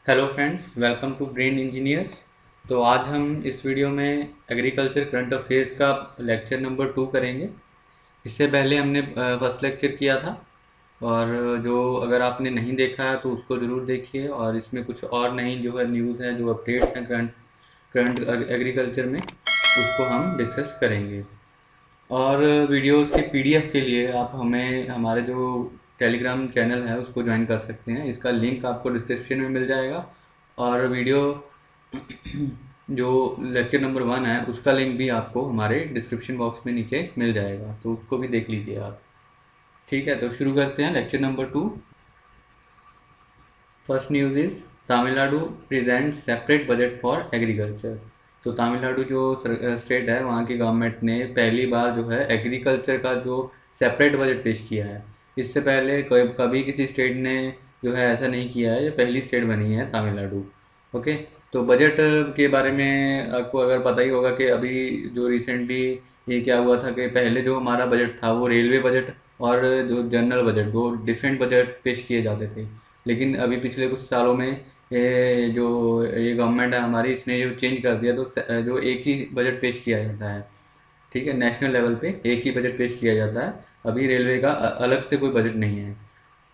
Hello friends, welcome to brain engineers. तो आज हम इस वीडियो में एग्रीकल्चर करंट अफेयर्स का लेक्चर नंबर 2 करेंगे। इससे पहले हमने फर्स्ट लेक्चर किया था, और जो अगर आपने नहीं देखा है तो उसको ज़रूर देखिए। और इसमें कुछ और नई जो है न्यूज़ है, जो अपडेट्स हैं करंट करंट एग्रीकल्चर में, उसको हम डिस्कस करेंगे। और वीडियोस के पीडीएफ के लिए आप हमें हमारे जो टेलीग्राम चैनल है उसको ज्वाइन कर सकते हैं। इसका लिंक आपको डिस्क्रिप्शन में मिल जाएगा। और वीडियो जो लेक्चर नंबर 1 है उसका लिंक भी आपको हमारे डिस्क्रिप्शन बॉक्स में नीचे मिल जाएगा, तो उसको भी देख लीजिए आप। ठीक है, तो शुरू करते हैं lecture number 2। First news is Tamil Nadu present separate budget for agriculture. तो तमिलनाडु जो स्टेट है, वहाँ की गवर्नमेंट ने पहली बार जो है एग्रीकल्चर का जो सेपरेट बजट पेश किया है। इससे पहले कभी किसी स्टेट ने जो है ऐसा नहीं किया है। ये पहली स्टेट बनी है तमिलनाडु। ओके, तो बजट के बारे में आपको अगर पता ही होगा कि अभी जो रिसेंटली ये क्या हुआ था कि पहले जो हमारा बजट था वो रेलवे बजट और जो जनरल बजट, दो डिफरेंट बजट पेश किए जाते थे। लेकिन अभी पिछले कुछ सालों में ये गवर्नमेंट है हमारी, इसने जो चेंज कर दिया, तो जो एक ही बजट पेश किया जाता है। ठीक है, नेशनल लेवल पे एक ही बजट पेश किया जाता है। अभी रेलवे का अलग से कोई बजट नहीं है।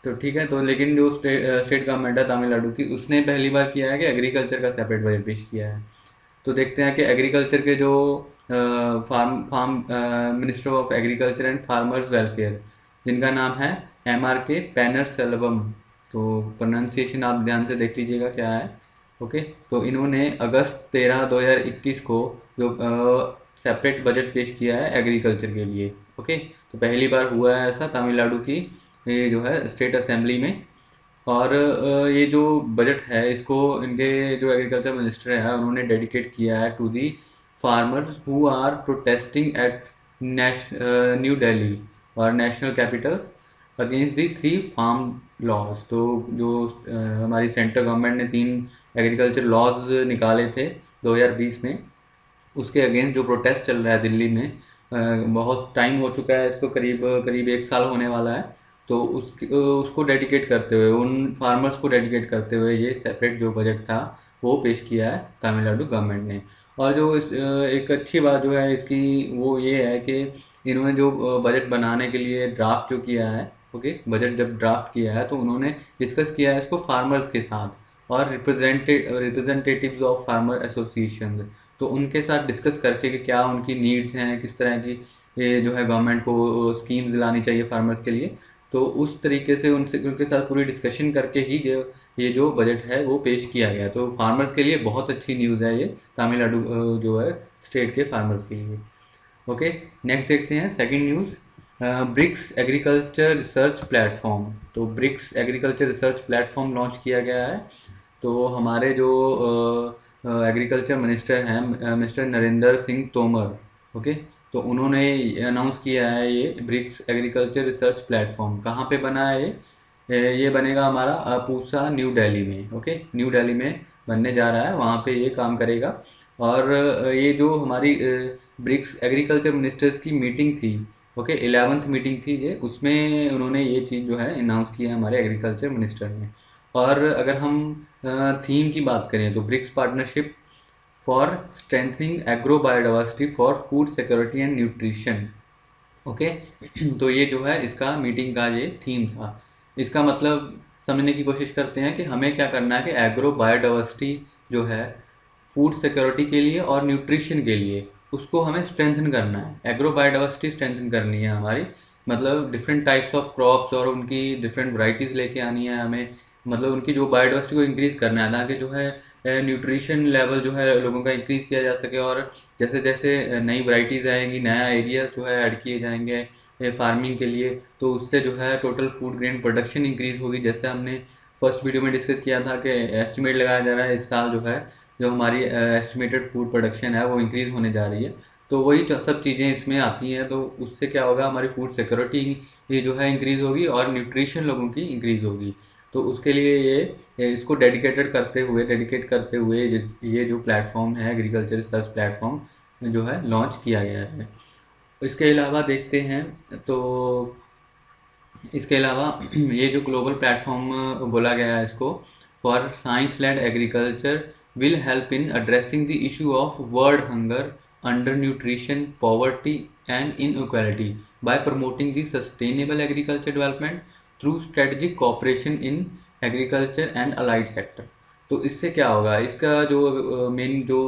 तो ठीक है, तो लेकिन जो स्टेट गवर्नमेंट है तमिलनाडु की, उसने पहली बार किया है कि एग्रीकल्चर का सेपरेट बजट पेश किया है। तो देखते हैं कि एग्रीकल्चर के जो farm farm minister of agriculture and farmers welfare, जिनका नाम है MRK पेनरसेल्वम। तो प्रोनाउंसिएशन आप ध्यान से देख लीजिएगा क्या है। ओके, तो इन्होंने अगस्त 13 2021 को जो सेपरेट बजट पेश किया है एग्रीकल्चर के लिए। ओके, तो पहली बार हुआ है ऐसा तमिलनाडु की ये जो है स्टेट असेंबली में। और ये जो बजट है इसको इनके जो एग्रीकल्चर मिनिस्टर है उन्होंने डेडिकेट किया है to the farmers who are protesting at New Delhi और national capital against the 3 farm laws. तो जो हमारी सेंट्रल गवर्नमेंट ने 3 एग्रीकल्चर लॉज निकाले थे 2020 में, उसके अगेंस्ट जो प्रोटेस्ट चल रहा है दिल्ली में, बहुत टाइम हो चुका है इसको, करीब करीब 1 साल होने वाला है। तो उसको डेडिकेट करते हुए, उन फार्मर्स को डेडिकेट करते हुए ये सेपरेट जो बजट था वो पेश किया है तमिलनाडु गवर्नमेंट ने। और जो एक अच्छी बात जो है इसकी वो ये है कि इन्होंने जो बजट बनाने के लिए ड्राफ्ट जो किया है, ओके, बजट जब ड्राफ्ट किया है तो उन्होंने डिस्कस किया है इसको फार्मर्स के साथ और रिप्रेजेंटेटिव्स ऑफ फार्मर एसोसिएशन। तो उनके साथ डिस्कस करके कि क्या उनकी नीड्स हैं, किस तरह की ये जो है गवर्नमेंट को स्कीम्स लानी चाहिए फार्मर्स के लिए। तो उस तरीके से उनसे उनके साथ पूरी डिस्कशन करके ही ये जो बजट है वो पेश किया गया। तो फार्मर्स के लिए बहुत अच्छी न्यूज़ है ये, तमिलनाडु जो है स्टेट के फार्मर्स के लिए। ओके, नेक्स्ट देखते हैं second news. BRICS agriculture research platform. तो BRICS agriculture research platform launch किया गया है। तो हमारे जो एग्रीकल्चर मिनिस्टर हैं मिस्टर नरेंद्र सिंह तोमर, ओके, तो उन्होंने अनाउंस किया है ये ब्रिक्स एग्रीकल्चर रिसर्च प्लेटफॉर्म। कहाँ पे बना है ये बनेगा हमारा पूसा न्यू दिल्ली में। ओके, न्यू दिल्ली में बनने जा रहा है, वहाँ पे ये काम करेगा। और ये जो हमारी ब्रिक्स एग्रीकल्चर मिनिस्टर्स की मीटिंग थी, ओके, 11th मीटिंग थी ये, उसमें उन्होंने ये चीज़ जो है अनाउंस किया है हमारे एग्रीकल्चर मिनिस्टर ने। और अगर हम थीम की बात करें तो BRICS partnership for strengthening agro biodiversity for food security and nutrition. Okay, तो ये जो है इसका मीटिंग का ये थीम था। इसका मतलब समझने की कोशिश करते हैं कि हमें क्या करना है कि एग्रो बायोडाइवर्सिटी जो है फूड सिक्योरिटी के लिए और न्यूट्रिशन के लिए उसको हमें स्ट्रेंथन करना है। एग्रो बायोडाइवर्सिटी स्ट्रेंथन करनी है हमारी, मतलब डिफरेंट टाइप्स ऑफ क्रॉप्स और उनकी डिफरेंट वैरायटीज़ लेके आनी है हमें। मतलब उनकी जो बायोडाइवर्सिटी को इंक्रीज़ करना है ताकि जो है न्यूट्रिशन लेवल जो है लोगों का इंक्रीज़ किया जा सके। और जैसे जैसे नई वैरायटीज़ आएंगी, नया एरिया जो है ऐड किए जाएंगे फार्मिंग के लिए, तो उससे जो है total food grain production increase होगी। जैसे हमने फर्स्ट वीडियो में डिस्कस किया था कि एस्टिमेट लगाया जा रहा है इस साल जो है जो हमारी एस्टिमेटेड फूड प्रोडक्शन है वो इंक्रीज़ होने जा रही है। तो वही सब चीज़ें इसमें आती हैं। तो उससे क्या होगा, हमारी फूड सिक्योरिटी ये जो है इंक्रीज़ होगी और न्यूट्रिशन लोगों की इंक्रीज़ होगी। तो उसके लिए ये इसको डेडिकेट करते हुए ये जो प्लेटफॉर्म है एग्रीकल्चर रिसर्च प्लेटफॉर्म जो है लॉन्च किया गया है। इसके अलावा देखते हैं तो इसके अलावा ये जो ग्लोबल प्लेटफॉर्म बोला गया है इसको, for science-led agriculture will help in addressing the issue of world hunger, undernutrition, poverty, and inequality by promoting the sustainable agriculture development through strategic cooperation in agriculture and allied sector। तो इससे क्या होगा, इसका जो मेन जो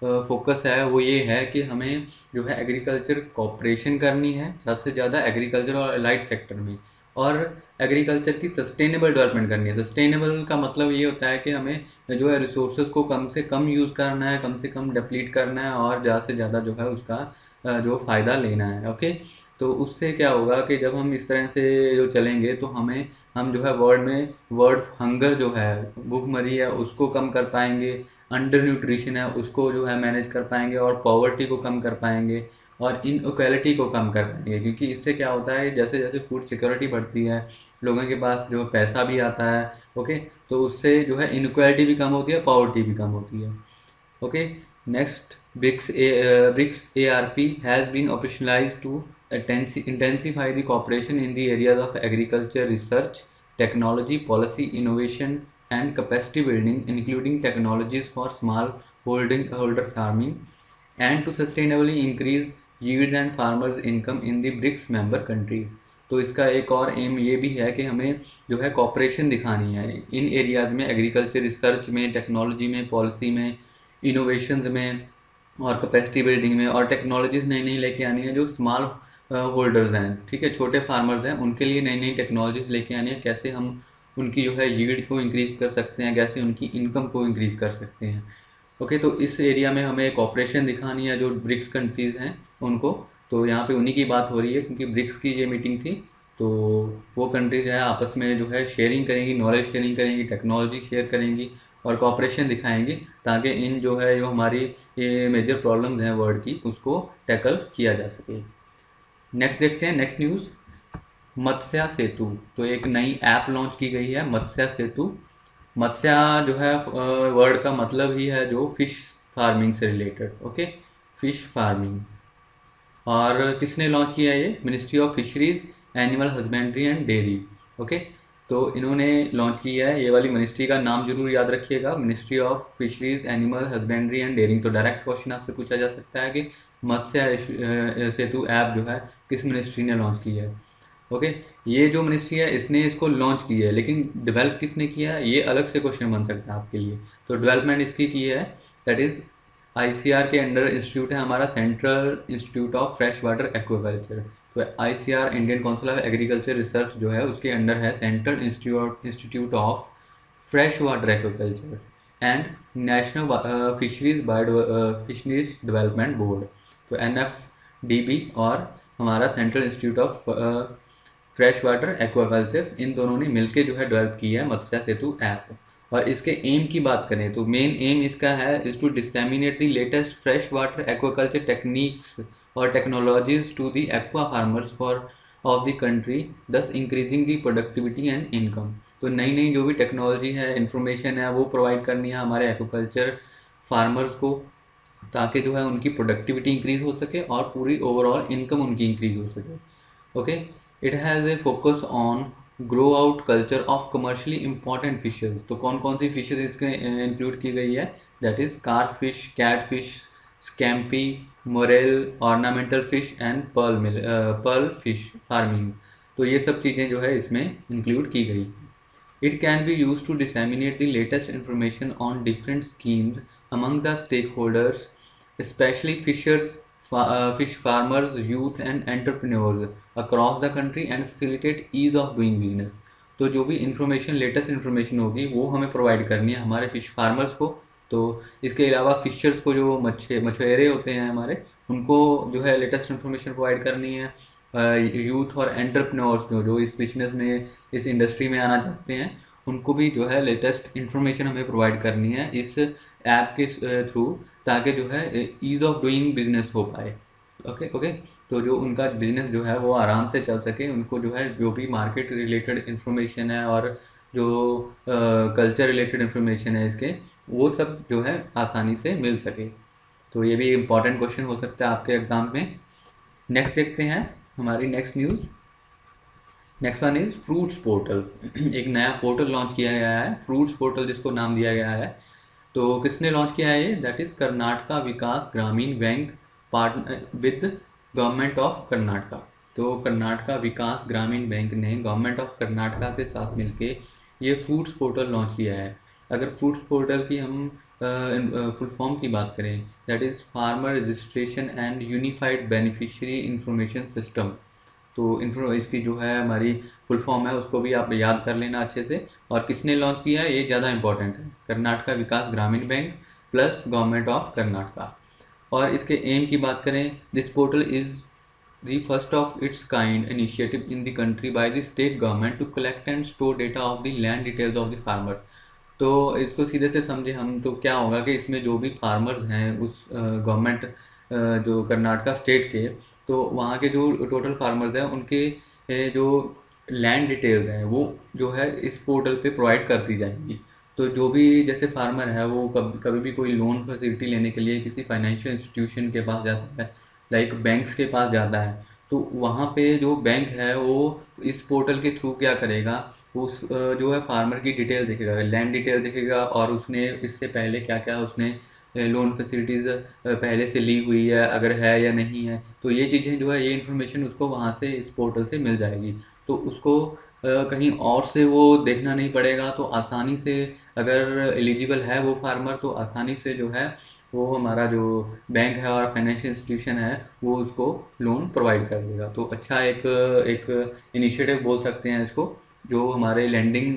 focus है वो ये है कि हमें जो है एग्रीकल्चर कॉपरेशन करनी है ज़्यादा से ज़्यादा एग्रीकल्चर और अलाइड सेक्टर में, और एग्रीकल्चर की सस्टेनेबल डेवलपमेंट करनी है। सस्टेनेबल का मतलब ये होता है कि हमें जो है रिसोर्सेज को कम से कम यूज़ करना है, कम से कम डिप्लीट करना है और ज़्यादा से ज़्यादा जो है उसका जो फ़ायदा लेना है। ओके, तो उससे क्या होगा कि जब हम इस तरह से जो चलेंगे तो हम जो है वर्ल्ड हंगर जो है, भूखमरी है, उसको कम कर पाएंगे, अंडर न्यूट्रिशन है उसको जो है मैनेज कर पाएंगे, और पॉवर्टी को कम कर पाएंगे, और इनइक्वालिटी को कम कर पाएंगे। क्योंकि इससे क्या होता है, जैसे जैसे फूड सिक्योरिटी बढ़ती है, लोगों के पास जो पैसा भी आता है, ओके, तो उससे जो है इनइक्वालिटी भी कम होती है, पॉवर्टी भी कम होती है। Okay, next, BRICS ARP has been operationalized to intensify the cooperation in the areas of agriculture research, technology, policy, innovation, and capacity building, including technologies for holder farming, and to sustainably increase yields and farmers' income in the BRICS member countries। तो इसका एक और M ये भी है कि हमें जो है कॉपरेशन दिखानी है इन एरियाज़ में, एग्रीकल्चर रिसर्च में, टेक्नोलॉजी में, पॉलिसी में, इनोवेशंस में, और कैपेसिटी बिल्डिंग में, और टेक्नोलॉजीज नई नई लेके आनी है जो स्मॉल होल्डर्स हैं, ठीक है, छोटे फार्मर्स हैं, उनके लिए नई नई टेक्नोलॉजीज लेके आनी है, कैसे हम उनकी जो है यील्ड को इंक्रीज़ कर सकते हैं, कैसे उनकी इनकम को इंक्रीज़ कर सकते हैं। ओके, तो इस एरिया में हमें कॉपरेशन दिखानी है जो ब्रिक्स कंट्रीज़ हैं उनको। तो यहाँ पे उन्हीं की बात हो रही है क्योंकि ब्रिक्स की ये मीटिंग थी, तो वो कंट्रीज है आपस में जो है शेयरिंग करेंगी, नॉलेज शेयरिंग करेंगी, टेक्नोलॉजी शेयर करेंगी और कॉपरेशन दिखाएंगी, ताकि इन जो है जो हमारी ये मेजर प्रॉब्लम्स हैं वर्ल्ड की, उसको टैकल किया जा सके। नेक्स्ट देखते हैं, नेक्स्ट न्यूज़, मत्स्या सेतु। तो एक नई ऐप लॉन्च की गई है, मत्स्या सेतु। मत्स्या जो है वर्ड का मतलब ही है जो फिश फार्मिंग से रिलेटेड, ओके, फिश फार्मिंग। और किसने लॉन्च किया है ये? Ministry of fisheries, animal husbandry and dairy. Okay, तो इन्होंने लॉन्च किया है, ये वाली मिनिस्ट्री का नाम जरूर याद रखिएगा, ministry of fisheries, animal husbandry and dairying. तो डायरेक्ट क्वेश्चन आपसे पूछा जा सकता है कि मत्स्य सेतु ऐप जो है किस मिनिस्ट्री ने लॉन्च किया है। ओके, ये जो मिनिस्ट्री है इसने इसको लॉन्च किया है, लेकिन डेवलप किसने किया है ये अलग से क्वेश्चन बन सकता है आपके लिए। तो डेवलपमेंट इसकी की है, दैट इज़ ICR के अंडर इंस्टीट्यूट है हमारा, central institute of fresh water aquaculture. तो ICR, Indian council of agriculture research जो है उसके अंडर है central institute of fresh water aquaculture and national fisheries development board. तो NFDB और हमारा central institute of fresh water aquaculture, इन दोनों ने मिलकर जो है डेवलप किया है मत्स्या सेतु ऐप। और इसके एम की बात करें तो मेन एम इसका है is to disseminate the latest fresh water aquaculture techniques और technologies to the aqua farmers for of the country, thus increasing the productivity and income. तो नई नई जो भी टेक्नोलॉजी है, इंफॉर्मेशन है, वो प्रोवाइड करनी है हमारे एक्वाकल्चर फार्मर्स को, ताकि जो है उनकी प्रोडक्टिविटी इंक्रीज हो सके और पूरी ओवरऑल इनकम उनकी इंक्रीज हो सके। Okay, it has a focus on grow out culture of commercially important fishes. तो कौन कौन सी फिशेज इसके इंक्लूड की गई है? That is carp fish, cat fish, scampi, morel, ornamental fish and pearl fish farming. तो ये सब चीज़ें जो है इसमें इंक्लूड की गई। It can be used to disseminate the latest information on different schemes among the stakeholders, especially fish farmers, youth and entrepreneurs across the country and facilitate ease of doing business। तो जो भी information, latest information होगी वो हमें provide करनी है हमारे fish farmers को। तो इसके अलावा फिशर्स को, जो मछुआरे होते हैं हमारे, उनको जो है लेटेस्ट इन्फॉर्मेशन प्रोवाइड करनी है। यूथ और एंटरप्रेन्योर्स जो इस बिजनेस में, इस इंडस्ट्री में आना चाहते हैं, उनको भी जो है लेटेस्ट इन्फॉर्मेशन हमें प्रोवाइड करनी है इस ऐप के थ्रू, ताकि जो है ईज़ ऑफ डूइंग बिजनेस हो पाए। ओके, तो जो उनका बिजनेस जो है वो आराम से चल सके, उनको जो है जो भी मार्केट रिलेटेड इन्फॉर्मेशन है और जो कल्चर रिलेटेड इन्फॉर्मेशन है इसके, वो सब जो है आसानी से मिल सके। तो ये भी इम्पॉर्टेंट क्वेश्चन हो सकता है आपके एग्ज़ाम में। नेक्स्ट देखते हैं हमारी next news, next one is fruits portal. एक नया पोर्टल लॉन्च किया गया है, फ्रूट्स पोर्टल जिसको नाम दिया गया है। तो किसने लॉन्च किया है ये? दैट इज कर्नाटका विकास ग्रामीण bank partner with government of Karnataka. तो कर्नाटका विकास ग्रामीण बैंक ने गवर्नमेंट ऑफ कर्नाटका के साथ मिलके ये फ्रूट्स पोर्टल लॉन्च किया है। अगर फ्रूट्स पोर्टल की हम फुल फॉर्म की बात करें, that is farmer registration and unified beneficiary information system. तो इन्फो इसकी जो है हमारी फुल फॉर्म है, उसको भी आप याद कर लेना अच्छे से। और किसने लॉन्च किया है ये ज़्यादा इंपॉर्टेंट है, कर्नाटका विकास ग्रामीण bank plus government of Karnataka. और इसके एम की बात करें, this portal is the first of its kind initiative in the country by the state government to collect and store data of the land details of the farmer। तो इसको सीधे से समझे हम तो क्या होगा कि इसमें जो भी फार्मर्स हैं उस गवर्नमेंट जो कर्नाटका स्टेट के, तो वहाँ के जो टोटल फार्मर्स हैं उनके जो लैंड डिटेल्स हैं वो जो है इस पोर्टल पे प्रोवाइड कर दी जाएंगी। तो जो भी जैसे फार्मर है वो कभी भी कोई लोन फैसिलिटी लेने के लिए किसी फाइनेंशियल इंस्टीट्यूशन के पास जाता है, लाइक बैंक्स के पास जाता है, तो वहाँ पे जो बैंक है वो इस पोर्टल के थ्रू क्या करेगा, उस जो है फार्मर की डिटेल देखेगा, लैंड डिटेल देखेगा, और उसने इससे पहले क्या क्या उसने लोन फैसिलिटीज़ पहले से ली हुई है अगर है या नहीं है, तो ये चीज़ें जो है ये इन्फॉर्मेशन उसको वहाँ से इस पोर्टल से मिल जाएगी। तो उसको कहीं और से वो देखना नहीं पड़ेगा, तो आसानी से अगर एलिजिबल है वो फार्मर तो आसानी से जो है वो हमारा जो बैंक है और फाइनेंशियल इंस्टीट्यूशन है वो उसको लोन प्रोवाइड कर देगा। तो अच्छा एक एक इनिशिएटिव बोल सकते हैं इसको, जो हमारे लेंडिंग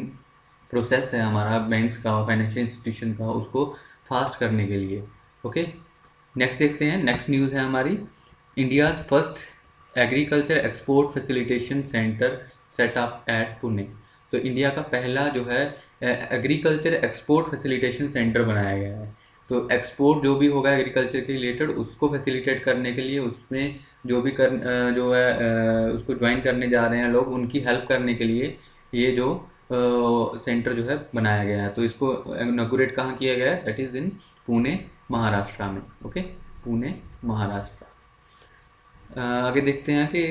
प्रोसेस है हमारा बैंक्स का और फाइनेंशियल इंस्टीट्यूशन का, उसको फास्ट करने के लिए। ओके, नेक्स्ट देखते हैं। नेक्स्ट न्यूज़ है हमारी, India's first agriculture export facilitation centre setup at Pune. तो इंडिया का पहला जो है एग्रीकल्चर एक्सपोर्ट फैसिलिटेशन सेंटर बनाया गया है। तो एक्सपोर्ट जो भी होगा एग्रीकल्चर के रिलेटेड उसको फैसिलिटेट करने के लिए, उसमें जो भी जो है उसको ज्वाइन करने जा रहे हैं लोग, उनकी हेल्प करने के लिए ये जो सेंटर जो है बनाया गया है। तो इसको इनॉग्रेट कहाँ किया गया है? That is in Pune Maharashtra में। ओके, पुणे महाराष्ट्र। आगे देखते हैं कि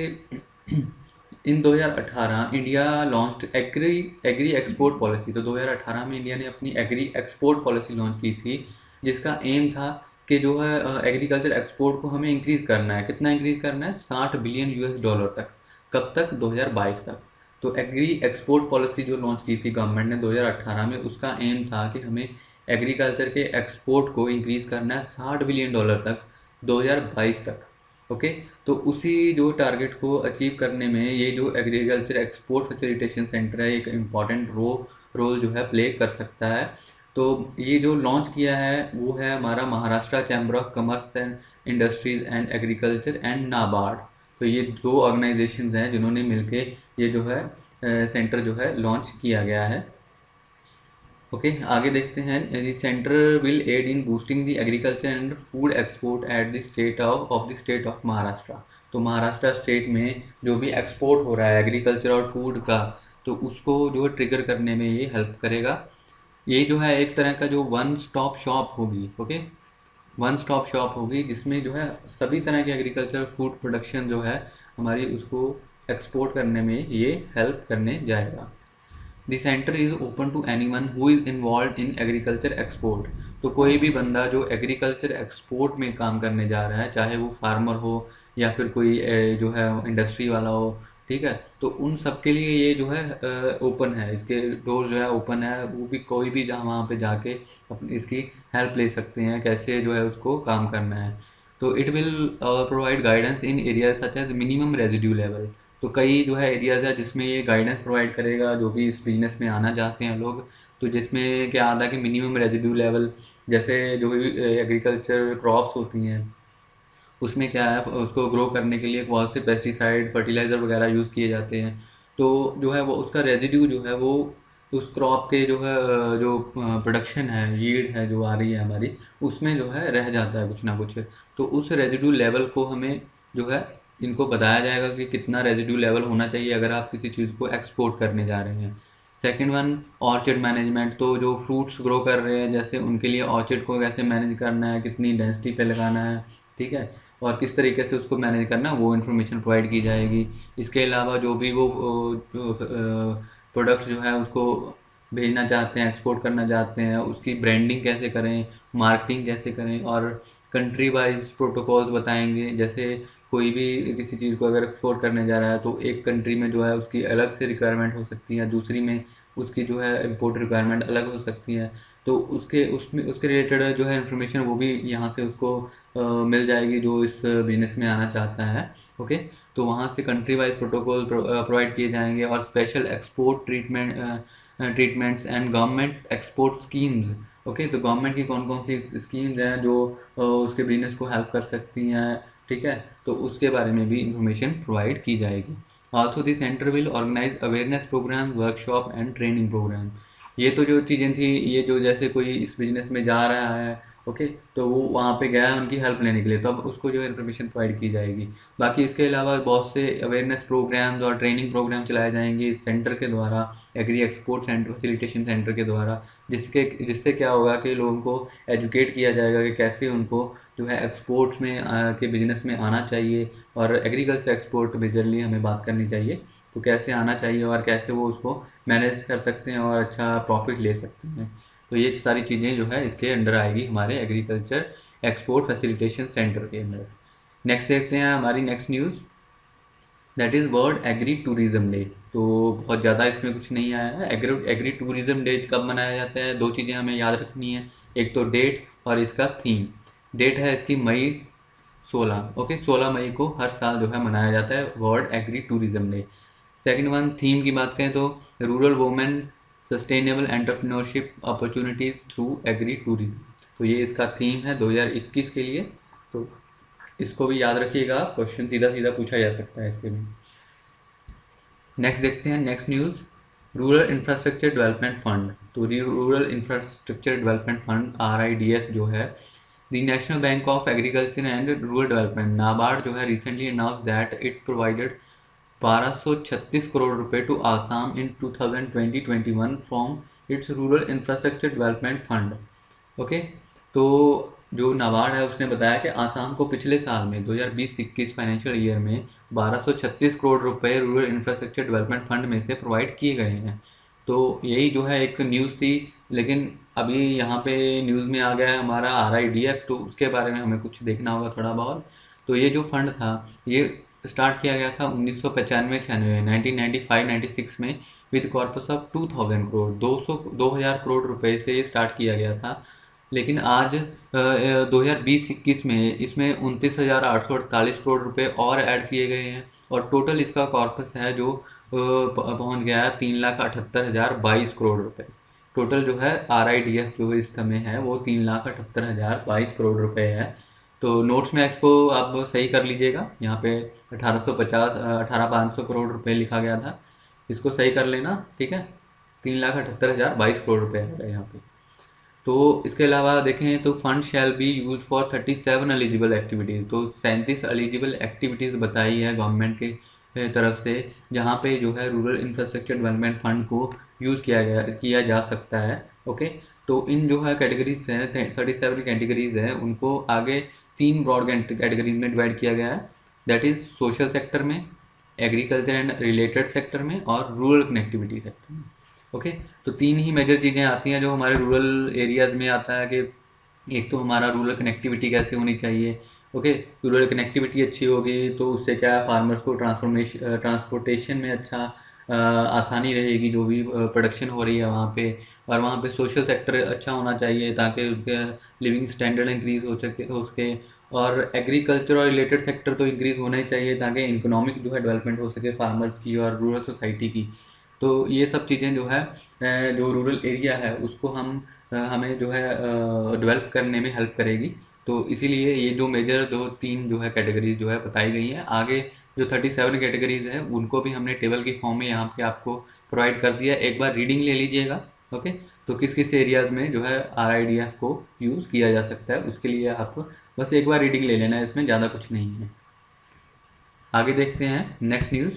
in 2018 India launched agri agri export policy. तो 2018 में इंडिया ने अपनी एग्री एक्सपोर्ट पॉलिसी लॉन्च की थी, जिसका एम था कि जो है एग्रीकल्चर एक्सपोर्ट को हमें इंक्रीज़ करना है। कितना इंक्रीज़ करना है? 60 बिलियन यूएस डॉलर तक। कब तक? 2022 तक। तो एग्री एक्सपोर्ट पॉलिसी जो लॉन्च की थी गवर्नमेंट ने 2018 में, उसका एम था कि हमें एग्रीकल्चर के एक्सपोर्ट को इंक्रीज़ करना है 60 बिलियन डॉलर तक 2022 तक। ओके, तो उसी जो टारगेट को अचीव करने में ये जो एग्रीकल्चर एक्सपोर्ट फैसिलिटेशन सेंटर है एक इम्पॉर्टेंट रोल जो है प्ले कर सकता है। तो ये जो लॉन्च किया है वो है हमारा Maharashtra chamber of commerce and industries and agriculture and NABARD. तो ये दो ऑर्गेनाइजेशंस हैं जिन्होंने मिलके ये जो है सेंटर जो है लॉन्च किया गया है। ओके, आगे देखते हैं। The centre will aid in boosting the agriculture and food export at the state of the state of Maharashtra. तो महाराष्ट्र स्टेट में जो भी एक्सपोर्ट हो रहा है एग्रीकल्चर और फूड का, तो उसको जो है ट्रिगर करने में ये हेल्प करेगा। ये जो है एक तरह का जो वन स्टॉप शॉप होगी। ओके, वन स्टॉप शॉप होगी जिसमें जो है सभी तरह के एग्रीकल्चर फूड प्रोडक्शन जो है हमारी उसको एक्सपोर्ट करने में ये हेल्प करने जाएगा। The centre is open to anyone who is involved in agriculture export. तो कोई भी बंदा जो एग्रीकल्चर एक्सपोर्ट में काम करने जा रहा है, चाहे वो फार्मर हो या फिर कोई जो है इंडस्ट्री वाला हो, ठीक है, तो उन सब के लिए ये जो है ओपन है, इसके डोर जो है ओपन है। वो भी कोई भी जहाँ वहाँ पे जाके अपनी इसकी हेल्प ले सकते हैं कैसे जो है उसको काम करना है। तो it will provide guidance in area such as minimum residue level. तो कई जो है एरियाज़ है जिसमें ये गाइडेंस प्रोवाइड करेगा जो भी इस बिजनेस में आना चाहते हैं लोग। तो जिसमें क्या आता है कि मिनिमम रेजिड्यू लेवल, जैसे जो भी एग्रीकल्चर क्रॉप्स होती हैं उसमें क्या है, उसको ग्रो करने के लिए बहुत से पेस्टिसाइड फर्टिलाइज़र वगैरह यूज़ किए जाते हैं। तो जो है वो उसका रेजिड्यू जो है वो उस क्रॉप के जो है जो प्रोडक्शन है, यील्ड है जो आ रही है हमारी, उसमें जो है रह जाता है कुछ ना कुछ। तो उस रेजिड्यू लेवल को हमें जो है इनको बताया जाएगा कि कितना रेजिड्यू लेवल होना चाहिए अगर आप किसी चीज़ को एक्सपोर्ट करने जा रहे हैं। Second one, orchard management. तो जो फ्रूट्स ग्रो कर रहे हैं जैसे उनके लिए ऑर्चर्ड को कैसे मैनेज करना है, कितनी डेंसिटी पे लगाना है, ठीक है। और किस तरीके से उसको मैनेज करना वो इन्फॉर्मेशन प्रोवाइड की जाएगी। इसके अलावा जो भी वो जो प्रोडक्ट्स जो है उसको भेजना चाहते हैं, एक्सपोर्ट करना चाहते हैं, उसकी ब्रांडिंग कैसे करें, मार्केटिंग कैसे करें, और कंट्री वाइज प्रोटोकॉल्स बताएंगे। जैसे कोई भी किसी चीज़ को अगर एक्सपोर्ट करने जा रहा है तो एक कंट्री में जो है उसकी अलग से रिक्वायरमेंट हो सकती है, दूसरी में उसकी जो है इम्पोर्ट रिक्वायरमेंट अलग हो सकती है। तो उसके रिलेटेड जो है इन्फॉर्मेशन वो भी यहाँ से उसको मिल जाएगी जो इस बिजनेस में आना चाहता है। ओके, तो वहाँ से कंट्री वाइज प्रोटोकॉल प्रोवाइड किए जाएंगे, और special export treatments and government export schemes. Okay, तो गवर्नमेंट की कौन कौन सी स्कीम्स हैं जो उसके बिजनेस को हेल्प कर सकती हैं, ठीक है, तो उसके बारे में भी इंफॉर्मेशन प्रोवाइड की जाएगी। Also the centre will organise awareness programme, workshop and training programme. ये तो जो चीज़ें थी, ये जो जैसे कोई इस बिजनेस में जा रहा है, ओके, तो वो वहाँ पे गया है उनकी हेल्प लेने के लिए, तो अब उसको जो है इन्फॉर्मेशन प्रोवाइड की जाएगी। बाकी इसके अलावा बहुत से अवेयरनेस प्रोग्राम्स और ट्रेनिंग प्रोग्राम चलाए जाएंगे इस सेंटर के द्वारा, agree export centre facilitation centre के द्वारा, जिससे क्या होगा कि लोगों को एजुकेट किया जाएगा कि कैसे उनको जो है एक्सपोर्ट्स में के बिजनेस में आना चाहिए, और एग्रीकल्चर एक्सपोर्ट मेजरली हमें बात करनी चाहिए, तो कैसे आना चाहिए और कैसे वो उसको मैनेज कर सकते हैं और अच्छा प्रॉफिट ले सकते हैं। तो ये सारी चीज़ें जो है इसके अंडर आएगी हमारे एग्रीकल्चर एक्सपोर्ट फैसिलिटेशन सेंटर के अंदर। नेक्स्ट देखते हैं हमारी next news, that is world agri tourism day. तो बहुत ज़्यादा इसमें कुछ नहीं आया है। एग्री टूरिज्म डे कब मनाया जाता है, दो चीज़ें हमें याद रखनी है, एक तो डेट और इसका थीम। डेट है इसकी मई 16, ओके, 16 मई को हर साल जो है मनाया जाता है world agri tourism day. Second one, theme की बात करें तो rural women sustainable entrepreneurship opportunities through agri tourism. तो ये इसका थीम है 2021 के लिए, तो इसको भी याद रखिएगा, क्वेश्चन सीधा सीधा पूछा जा सकता है इसके भी। नेक्स्ट देखते हैं next news, rural infrastructure development fund. तो rural infrastructure development fund RIDF जो है, the national bank of agriculture and rural development NABARD जो है recently announce that it provided 1236 crore रुपए to Assam in 2020-21 from its rural infrastructure development fund. Okay, तो जो नाबार्ड है उसने बताया कि आसाम को पिछले साल में 2020-21 फाइनेंशियल ईयर में 1236 करोड़ रुपए रूरल इंफ्रास्ट्रक्चर डेवलपमेंट फंड में से प्रोवाइड किए गए हैं। तो यही जो है एक न्यूज़ थी, लेकिन अभी यहाँ पे न्यूज़ में आ गया है हमारा RIDF, तो उसके बारे में हमें कुछ देखना होगा थोड़ा बहुत। तो ये जो फंड था ये स्टार्ट किया गया था 1995-96 1995-96 में with corpus of 2000 crore 2000 crore रुपए से ये स्टार्ट किया गया था। लेकिन आज 2020-21 में इसमें 29,848 करोड़ रुपए और ऐड किए गए हैं, और टोटल इसका कॉर्पस है जो पहुंच गया है 3,78,022 करोड़ रुपए। टोटल जो है RIDF जो इस समय है वो 3,78,022 करोड़ रुपए है। तो नोट्स में इसको आप सही कर लीजिएगा, यहाँ पे 1850 करोड़ रुपए लिखा गया था, इसको सही कर लेना, ठीक है, 3,78,022 करोड़ रुपए है यहाँ पे। तो इसके अलावा देखें तो fund shall be use for 37 eligible activities. तो 37 एलिजिबल एक्टिविटीज़ बताई है गवर्नमेंट के तरफ से, जहाँ पे जो है रूरल इंफ्रास्ट्रक्चर डेवलपमेंट फंड को यूज़ किया जा सकता है। ओके, तो इन जो है कैटेगरीज हैं 37 कैटेगरीज हैं, उनको आगे 3 ब्रॉड कैटेगरीज में डिवाइड किया गया है, दैट इज़ सोशल सेक्टर में, एग्रीकल्चर एंड रिलेटेड सेक्टर में, और रूरल कनेक्टिविटी सेक्टर में। ओके, तो 3 ही मेजर चीज़ें आती हैं जो हमारे रूरल एरियाज़ में आता है, कि एक तो हमारा रूरल कनेक्टिविटी कैसे होनी चाहिए। ओके, रूरल कनेक्टिविटी अच्छी होगी तो उससे क्या है, फार्मर्स को ट्रांसपोर्टेशन में अच्छा आसानी रहेगी, जो भी प्रोडक्शन हो रही है वहाँ पे। और वहाँ पे सोशल सेक्टर अच्छा होना चाहिए ताकि उनके लिविंग स्टैंडर्ड इंक्रीज़ हो सके। और एग्रीकल्चर और रिलेटेड सेक्टर तो इंक्रीज़ होना ही चाहिए ताकि इकोनॉमिक जो है डेवलपमेंट हो सके फार्मर्स की और रूरल सोसाइटी की। तो ये सब चीज़ें जो है जो रूरल एरिया है उसको हमें जो है डेवलप करने में हेल्प करेगी। तो इसीलिए ये जो मेजर जो 3 जो है कैटेगरीज जो है बताई गई हैं। आगे जो 37 कैटेगरीज हैं उनको भी हमने टेबल की फॉर्म में यहाँ पे आपको प्रोवाइड कर दिया, एक बार रीडिंग ले लीजिएगा। ओके, तो किस किस एरियाज़ में जो है RIDF को यूज़ किया जा सकता है उसके लिए आप बस एक बार रीडिंग ले लेना है, इसमें ज़्यादा कुछ नहीं है। आगे देखते हैं नेक्स्ट न्यूज़।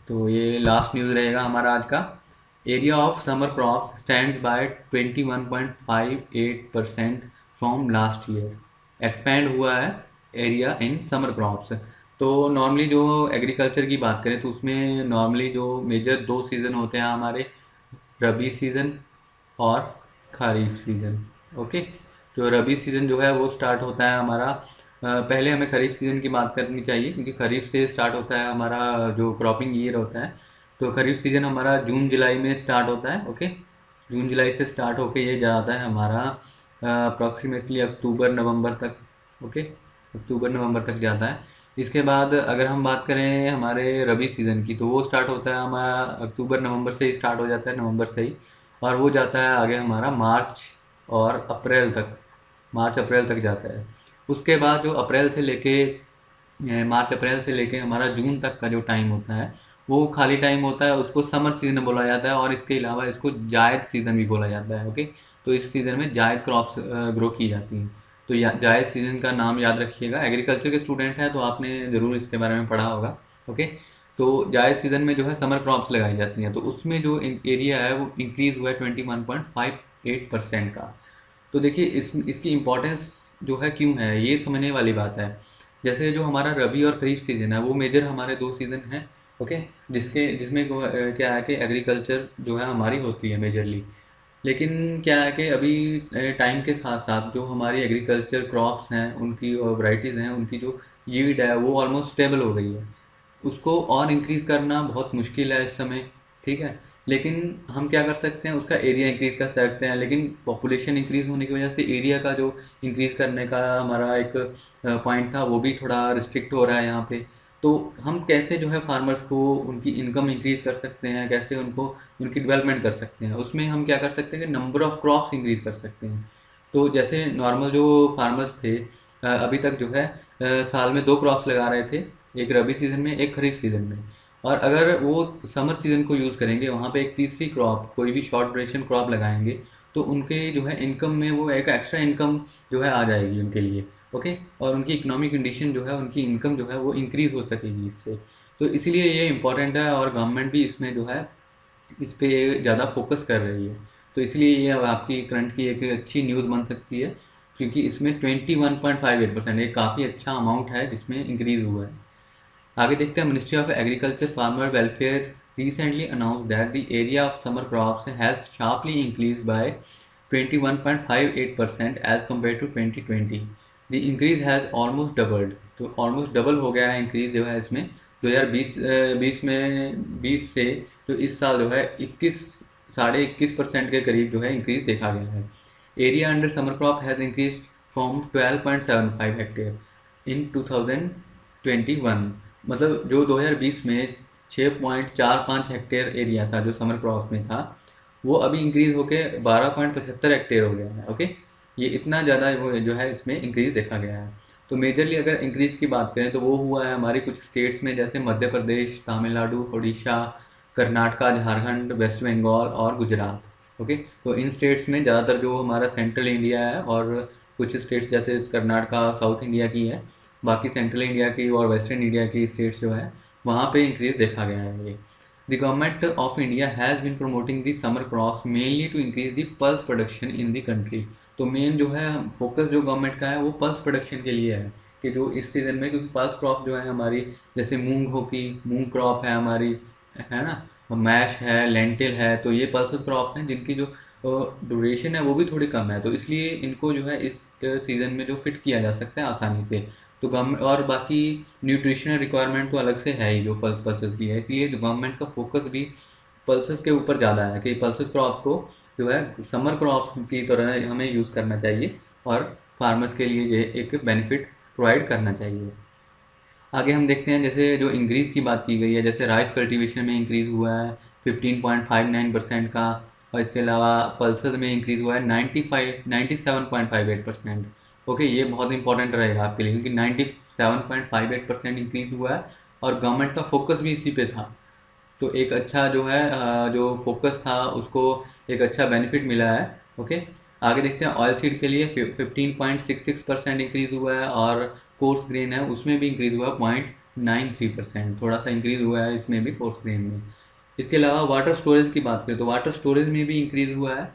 तो ये लास्ट न्यूज़ रहेगा हमारा आज का। Area of summer crops stands by 21.58% from last year. Expand हुआ है एरिया इन समर क्रॉप्स। तो नॉर्मली जो एग्रीकल्चर की बात करें तो उसमें नॉर्मली जो मेजर दो सीज़न होते हैं हमारे, रबी सीज़न और खरीफ सीज़न। ओके, जो रबी सीज़न जो है वो स्टार्ट होता है हमारा, पहले हमें खरीफ सीज़न की बात करनी चाहिए क्योंकि खरीफ से स्टार्ट होता है हमारा जो क्रॉपिंग ईयर होता है। तो खरीफ सीज़न हमारा जून जुलाई में स्टार्ट होता है। ओके, जून जुलाई से स्टार्ट होके ये जाता है हमारा अप्रॉक्सीमेटली अक्टूबर नवंबर तक। ओके, अक्टूबर नवंबर तक जाता है। इसके बाद अगर हम बात करें हमारे रबी सीज़न की तो वो स्टार्ट होता है हमारा अक्टूबर नवंबर से ही स्टार्ट हो जाता है, नवंबर से ही, और वो जाता है आगे हमारा मार्च और अप्रैल तक, मार्च अप्रैल तक जाता है। उसके बाद जो अप्रैल से लेके मार्च अप्रैल से लेके हमारा जून तक का जो टाइम होता है वो खाली टाइम होता है, उसको समर सीजन बोला जाता है, और इसके अलावा इसको जायद सीज़न भी बोला जाता है। ओके, तो इस सीज़न में जायद क्रॉप्स ग्रो की जाती हैं। तो जायद सीज़न का नाम याद रखिएगा, एग्रीकल्चर के स्टूडेंट हैं तो आपने ज़रूर इसके बारे में पढ़ा होगा। ओके, तो जायद सीज़न में जो है समर क्रॉप्स लगाई जाती हैं, तो उसमें जो एरिया है वो इंक्रीज़ हुआ है 21.58% का। तो देखिए इसकी इम्पोर्टेंस जो है क्यों है, ये समझने वाली बात है। जैसे जो हमारा रबी और खरीफ सीज़न है वो मेजर हमारे दो सीज़न हैं। ओके, जिसमें क्या है कि एग्रीकल्चर जो है हमारी होती है मेजरली। लेकिन क्या है कि अभी टाइम के साथ साथ जो हमारी एग्रीकल्चर क्रॉप्स हैं उनकी और वैरायटीज़ हैं उनकी जो यील्ड है वो ऑलमोस्ट स्टेबल हो गई है। उसको और इंक्रीज़ करना बहुत मुश्किल है इस समय। ठीक है, लेकिन हम क्या कर सकते हैं, उसका एरिया इंक्रीज़ कर सकते हैं, लेकिन पॉपुलेशन इंक्रीज़ होने की वजह से एरिया का जो इंक्रीज़ करने का हमारा एक पॉइंट था वो भी थोड़ा रिस्ट्रिक्ट हो रहा है यहाँ पे। तो हम कैसे जो है फार्मर्स को उनकी इनकम इंक्रीज़ कर सकते हैं, कैसे उनको उनकी डेवलपमेंट कर सकते हैं, उसमें हम क्या कर सकते हैं कि नंबर ऑफ़ क्रॉप्स इंक्रीज़ कर सकते हैं। तो जैसे नॉर्मल जो फार्मर्स थे अभी तक जो है साल में दो क्रॉप्स लगा रहे थे, एक रबी सीज़न में एक खरीफ सीज़न में। और अगर वो समर सीज़न को यूज़ करेंगे वहाँ पे एक तीसरी क्रॉप कोई भी शॉर्ट ड्यूरेशन क्रॉप लगाएंगे तो उनके जो है इनकम में वो एक एक्स्ट्रा इनकम जो है आ जाएगी उनके लिए। ओके, और उनकी इकोनॉमिक कंडीशन जो है उनकी इनकम जो है वो इंक्रीज़ हो सकेगी इससे। तो इसीलिए ये इम्पॉर्टेंट है और गवर्नमेंट भी इसमें जो है इस पे ज़्यादा फोकस कर रही है। तो इसलिए ये अब आपकी करंट की एक अच्छी न्यूज़ बन सकती है क्योंकि इसमें 21.58% एक काफ़ी अच्छा अमाउंट है जिसमें इंक्रीज़ हुआ है। आगे देखते हैं, ministry of agriculture farmer welfare recently announced that the area of summer crops has sharply increased by 21.58% as compared to 2020. The increase has almost doubled. तो almost double हो गया है इंक्रीज जो है इसमें 2020 में 20 से जो इस साल जो है 21.21% के करीब जो है इंक्रीज देखा गया है। Area under summer crop has increase from 12.75 hectare इन 2021, मतलब जो 2020 में 6.45 हेक्टेयर एरिया था जो समर क्रॉप में था वो अभी इंक्रीज़ होके 12.75 हेक्टेयर हो गया है। ओके, ये इतना ज़्यादा वो जो है इसमें इंक्रीज़ देखा गया है। तो मेजरली अगर इंक्रीज़ की बात करें तो वो हुआ है हमारे कुछ स्टेट्स में जैसे मध्य प्रदेश, तमिलनाडु, उड़ीसा, कर्नाटका, झारखंड, वेस्ट बंगाल और गुजरात। ओके, तो इन स्टेट्स में ज़्यादातर जो हमारा सेंट्रल इंडिया है और कुछ स्टेट्स जैसे कर्नाटका साउथ इंडिया की है, बाकी सेंट्रल इंडिया की और वेस्टर्न इंडिया की स्टेट्स जो है वहाँ पे इंक्रीज देखा गया है ये। The government of India has been promoting the summer crops mainly to increase the pulse production in the country. तो मेन जो है फोकस जो गवर्नमेंट का है वो पल्स प्रोडक्शन के लिए है कि जो इस सीज़न में, क्योंकि पल्स क्रॉप जो है हमारी जैसे मूंग होगी, मूंग क्रॉप है हमारी, है ना, मैश है, लेंटिल है, तो ये पल्स क्रॉप हैं जिनकी जो ड्यूरेशन है वो भी थोड़ी कम है, तो इसलिए इनको जो है इस सीज़न में जो फिट किया जा सकता है आसानी से। तो गवर्नमेंट और बाकी न्यूट्रिशनल रिक्वायरमेंट तो अलग से है ही जो पल्सेस की है, इसलिए गवर्नमेंट का फोकस भी पल्सेस के ऊपर ज़्यादा है कि पल्सेस क्रॉप को जो है समर क्रॉप्स की तरह हमें यूज़ करना चाहिए और फार्मर्स के लिए ये एक बेनिफिट प्रोवाइड करना चाहिए। आगे हम देखते हैं जैसे जो इंक्रीज़ की बात की गई है, जैसे राइस कल्टीवेशन में इंक्रीज़ हुआ है 15.59% का, और इसके अलावा पल्सेस में इंक्रीज़ हुआ है 97.58%। ओके, ये बहुत इंपॉर्टेंट रहेगा आपके लिए क्योंकि 97.58% इंक्रीज़ हुआ है और गवर्नमेंट का फोकस भी इसी पे था। तो एक अच्छा जो है जो फोकस था उसको एक अच्छा बेनिफिट मिला है। ओके, आगे देखते हैं ऑयल सीड के लिए 15.66% इंक्रीज़ हुआ है और कोर्स ग्रेन है उसमें भी इंक्रीज़ हुआ है 0.93%, थोड़ा सा इंक्रीज़ हुआ है इसमें भी कोर्स ग्रेन में। इसके अलावा वाटर स्टोरेज की बात करें तो वाटर स्टोरेज में भी इंक्रीज़ हुआ है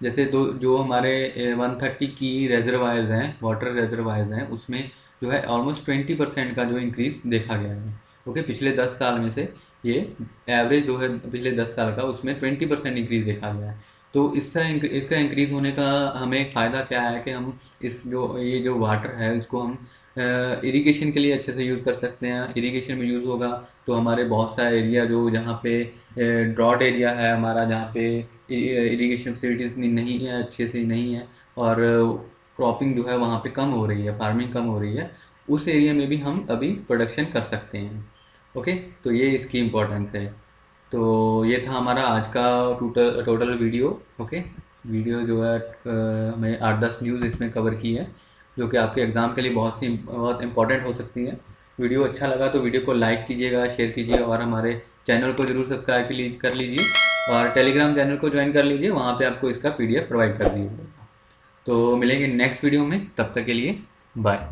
जैसे दो जो हमारे 130 की रेजर्वायर्स हैं, वाटर रेजर्वायर्स हैं, उसमें जो है ऑलमोस्ट 20% का जो इंक्रीज देखा गया है। ओके, पिछले 10 साल में से ये एवरेज जो है पिछले 10 साल का, उसमें 20% इंक्रीज देखा गया है। तो इसका इंक्रीज होने का हमें फ़ायदा क्या है कि हम ये जो वाटर है इसको हम इरिगेशन के लिए अच्छे से यूज़ कर सकते हैं। इरिगेशन में यूज़ होगा तो हमारे बहुत सारे एरिया जो जहाँ पे ड्रॉट एरिया है हमारा, जहाँ पे इरिगेशन फैसिलिटी इतनी नहीं है, अच्छे से नहीं है, और क्रॉपिंग जो है वहाँ पे कम हो रही है, फार्मिंग कम हो रही है, उस एरिया में भी हम अभी प्रोडक्शन कर सकते हैं। ओके, तो ये इसकी इम्पोर्टेंस है। तो ये था हमारा आज का total total video. Okay, video जो है मैं 8-10 न्यूज़ इसमें कवर की है जो कि आपके एग्ज़ाम के लिए बहुत इंपॉर्टेंट हो सकती हैं। वीडियो अच्छा लगा तो वीडियो को लाइक कीजिएगा, शेयर कीजिए, और हमारे चैनल को ज़रूर सब्सक्राइब कर लीजिए, और टेलीग्राम चैनल को ज्वाइन कर लीजिए, वहाँ पे आपको इसका PDF प्रोवाइड कर दिया जाएगा। तो मिलेंगे नेक्स्ट वीडियो में, तब तक के लिए बाय।